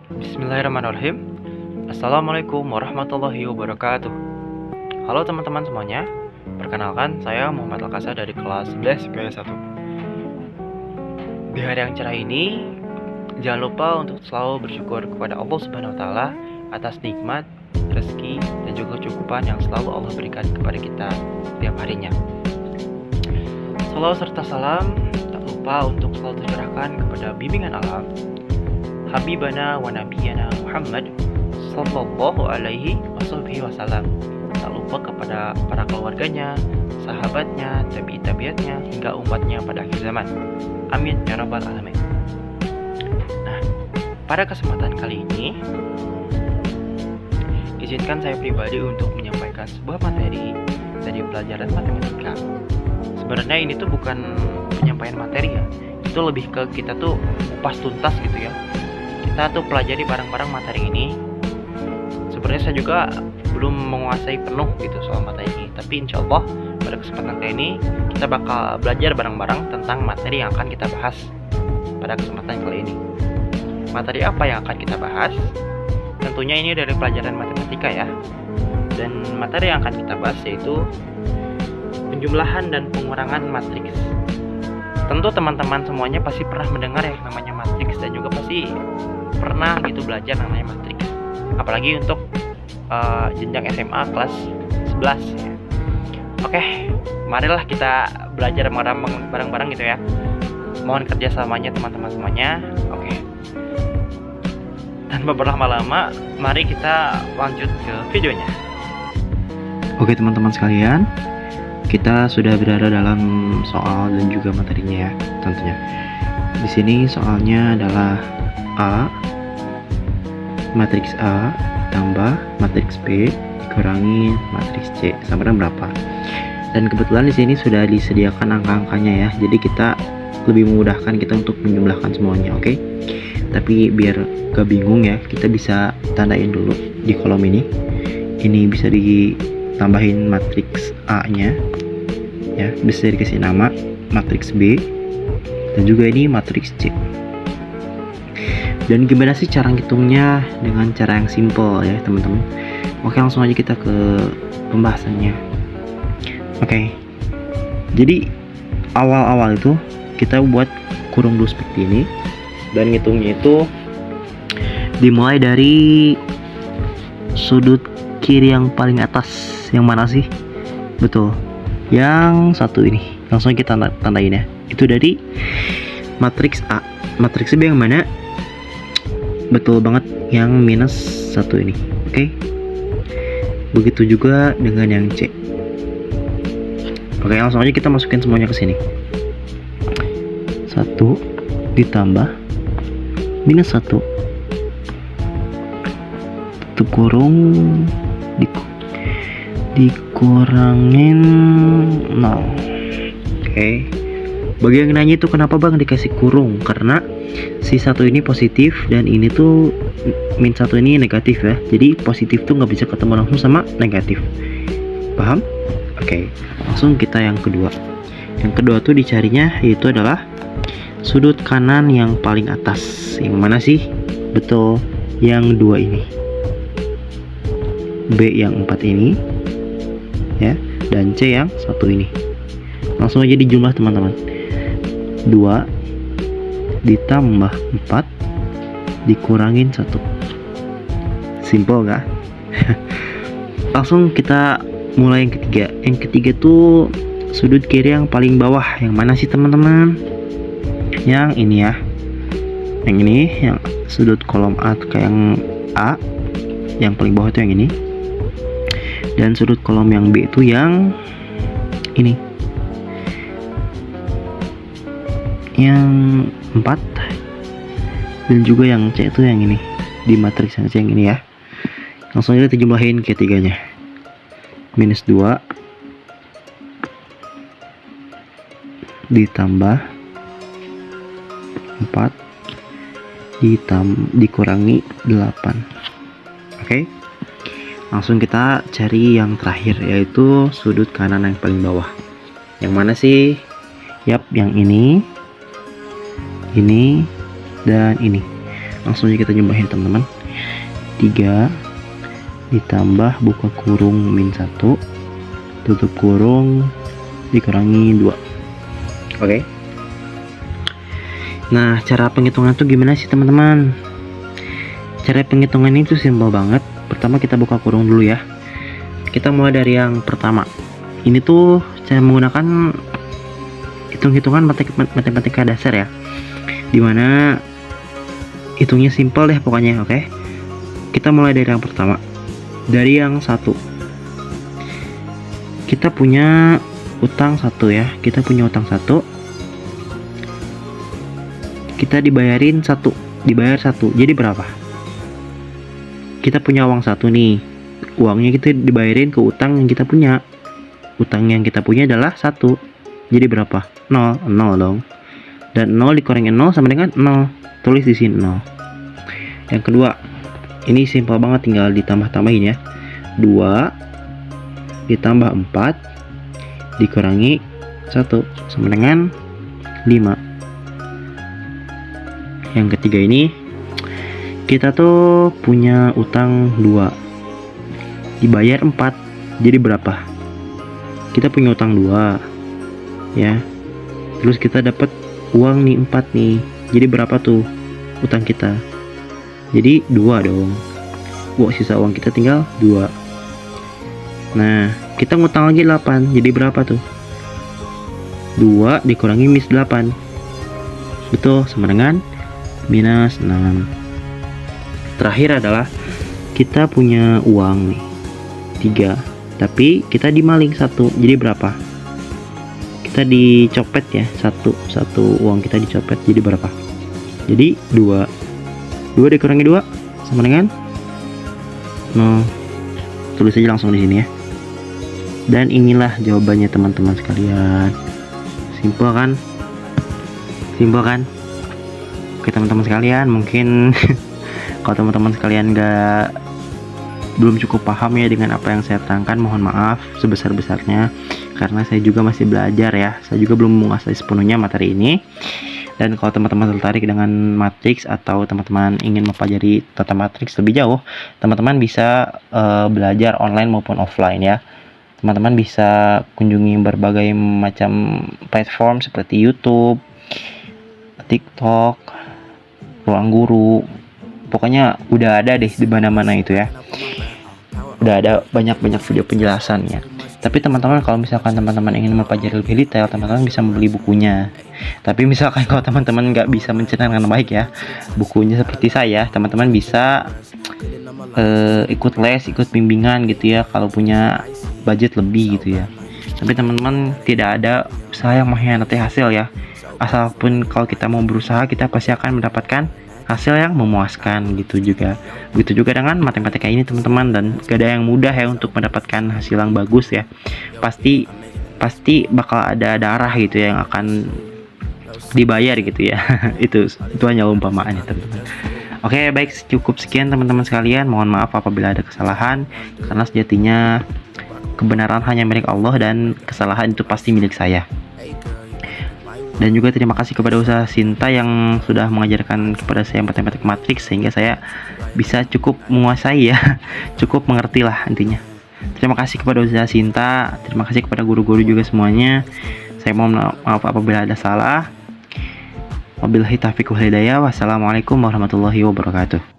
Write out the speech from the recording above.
Bismillahirrahmanirrahim. Assalamualaikum warahmatullahi wabarakatuh. Halo teman-teman semuanya. Perkenalkan, saya Muhammad Al-Kasa dari kelas 11 IPS 1. Di hari yang cerah ini, jangan lupa untuk selalu bersyukur kepada Allah Subhanahu wa taala atas nikmat, rezeki, dan juga kecukupan yang selalu Allah berikan kepada kita setiap harinya. Salawat serta salam tak lupa untuk selalu tercurahkan kepada bimbingan alam Habibana wa Nabiyana Muhammad Sallallahu alaihi wasallam. Tak lupa kepada para keluarganya, sahabatnya, tabi'atnya, hingga umatnya pada akhir zaman. Amin ya rabbal alamin. Nah, pada kesempatan kali ini, izinkan saya pribadi untuk menyampaikan sebuah materi dari pelajaran matematika. Sebenarnya ini tuh bukan penyampaian materi ya, itu lebih ke kita tuh kupas tuntas gitu ya. Kita tuh pelajari bareng-bareng materi ini. Sebenarnya saya juga belum menguasai penuh gitu soal materi ini, tapi insya Allah pada kesempatan kali ini kita bakal belajar bareng-bareng tentang materi yang akan kita bahas pada kesempatan kali ini. Materi apa yang akan kita bahas? Tentunya ini dari pelajaran matematika ya. Dan materi yang akan kita bahas yaitu penjumlahan dan pengurangan matriks. Tentu teman-teman semuanya pasti pernah mendengar ya namanya matriks, dan juga pasti pernah gitu belajar namanya matriks, apalagi untuk jenjang SMA kelas 11 ya. Oke, marilah kita belajar bareng-bareng gitu ya. Mohon kerjasamanya teman-teman semuanya. Oke, tanpa berlama-lama, mari kita lanjut ke videonya. Oke teman-teman sekalian, kita sudah berada dalam soal dan juga materinya ya, tentunya. Di sini soalnya adalah matriks A tambah matriks B dikurangi matriks C sama dengan berapa. Dan kebetulan di sini sudah disediakan angka-angkanya ya, jadi kita lebih memudahkan kita untuk menjumlahkan semuanya. Oke, tapi biar gak bingung ya, kita bisa tandain dulu di kolom ini. Ini bisa ditambahin matriks A nya ya, bisa dikasih nama matriks B, dan juga ini matriks C. Dan gimana sih cara ngitungnya? Dengan cara yang simple ya teman-teman. Oke, langsung aja kita ke pembahasannya. Oke, jadi awal-awal itu kita buat kurung dulu seperti ini, dan ngitungnya itu dimulai dari sudut kiri yang paling atas. Yang mana sih? Betul, yang satu ini. Langsung kita tandain ya, itu dari matriks A. Matriks B yang mana? Betul banget, yang minus 1 ini. Oke, begitu juga dengan yang C. Oke, langsung aja kita masukin semuanya ke sini. 1 ditambah minus 1 tutup kurung dikurangin 0. Oke, bagi yang nanya itu kenapa bang dikasih kurung, karena si satu ini positif dan ini tuh min 1 ini negatif ya, jadi positif tuh nggak bisa ketemu langsung sama negatif. Paham? Oke, langsung kita yang kedua. Yang kedua tuh dicarinya yaitu adalah sudut kanan yang paling atas. Yang mana sih? Betul, yang 2 ini. B yang 4 ini ya, dan C yang 1 ini. Langsung aja dijumlah teman-teman. 2 ditambah 4 dikurangin 1. Simple gak? Langsung kita mulai yang ketiga. Yang ketiga tuh sudut kiri yang paling bawah. Yang mana sih teman-teman? Yang ini ya. Yang ini, yang sudut kolom A kayak yang A. Yang paling bawah itu yang ini. Dan sudut kolom yang B itu yang ini. Yang 4, dan juga yang C itu yang ini, di matriks yang C yang ini ya. Langsung aja kita jumlahin ketiganya. Minus 2 ditambah 4 dikurangi 8. Oke, langsung kita cari yang terakhir, yaitu sudut kanan yang paling bawah. Yang mana sih? Yap, yang ini, dan ini. Langsung aja kita jumlahin teman-teman. 3 ditambah buka kurung min 1 tutup kurung dikurangi 2. Oke. Nah, cara penghitungan tuh gimana sih teman-teman? Cara penghitungan itu simpel banget. Pertama kita buka kurung dulu ya. Kita mulai dari yang pertama. Ini tuh saya menggunakan hitung-hitungan matematika dasar ya, dimana hitungnya simpel deh pokoknya. Oke, kita mulai dari yang pertama, dari yang 1. Kita punya utang 1 ya, kita punya utang 1, kita dibayarin 1, dibayar 1, jadi berapa? Kita punya uang 1 nih, uangnya kita dibayarin ke utang yang kita punya. Utang yang kita punya adalah 1, jadi berapa? 0 dong. Dan 0 dikurangi 0 sama dengan 0. Tulis di sini 0. Yang kedua, ini simpel banget, tinggal ditambah-tambahin ya. 2 ditambah 4 dikurangi 1 sama dengan 5. Yang ketiga ini, kita tuh punya utang 2, dibayar 4, jadi berapa? Kita punya utang 2 ya, terus kita dapat uang nih 4 nih, jadi berapa tuh utang kita? Jadi 2 dong. Sisa uang kita tinggal 2. Nah, kita ngutang lagi 8, jadi berapa tuh? 2 dikurangi minus 8, betul, sama dengan minus 6. Terakhir adalah kita punya uang nih 3, tapi kita dimaling 1, jadi berapa? Kita dicopet ya, satu uang kita dicopet, jadi berapa? Jadi 2 dikurangi 2 sama dengan 0. Tulis aja langsung di sini ya. Dan inilah jawabannya teman-teman sekalian. Simpel kan? Simpel kan? Oke teman-teman sekalian, mungkin kalau teman-teman sekalian belum cukup paham ya dengan apa yang saya terangkan, mohon maaf sebesar-besarnya, karena saya juga masih belajar ya, saya juga belum menguasai sepenuhnya materi ini. Dan kalau teman-teman tertarik dengan matriks atau teman-teman ingin mempelajari tata matriks lebih jauh, teman-teman bisa belajar online maupun offline ya. Teman-teman bisa kunjungi berbagai macam platform seperti YouTube, TikTok, Ruang Guru, pokoknya udah ada deh di mana-mana itu ya. Udah ada banyak-banyak video penjelasannya. Tapi teman-teman, kalau misalkan teman-teman ingin mempelajari lebih detail, teman-teman bisa membeli bukunya. Tapi misalkan kalau teman-teman nggak bisa mencerna dengan baik ya bukunya seperti saya, teman-teman bisa ikut les, ikut bimbingan gitu ya, kalau punya budget lebih gitu ya. Tapi teman-teman, tidak ada usaha yang mengkhianati hasil ya. Asalpun kalau kita mau berusaha, kita pasti akan mendapatkan hasil yang memuaskan gitu juga. Begitu juga dengan matematika ini teman-teman, dan gak ada yang mudah ya untuk mendapatkan hasil yang bagus ya. Pasti bakal ada darah gitu ya yang akan dibayar gitu ya. itu hanya umpamaan ya teman-teman. Oke, baik, cukup sekian teman-teman sekalian. Mohon maaf apabila ada kesalahan, karena sejatinya kebenaran hanya milik Allah dan kesalahan itu pasti milik saya. Dan juga terima kasih kepada usaha Sinta yang sudah mengajarkan kepada saya matematik matriks, sehingga saya bisa cukup menguasai ya, cukup mengerti lah intinya. Terima kasih kepada usaha Sinta, terima kasih kepada guru-guru juga semuanya. Saya mohon maaf apabila ada salah. Wabillahi taufiq wal hidayah. Wassalamualaikum warahmatullahi wabarakatuh.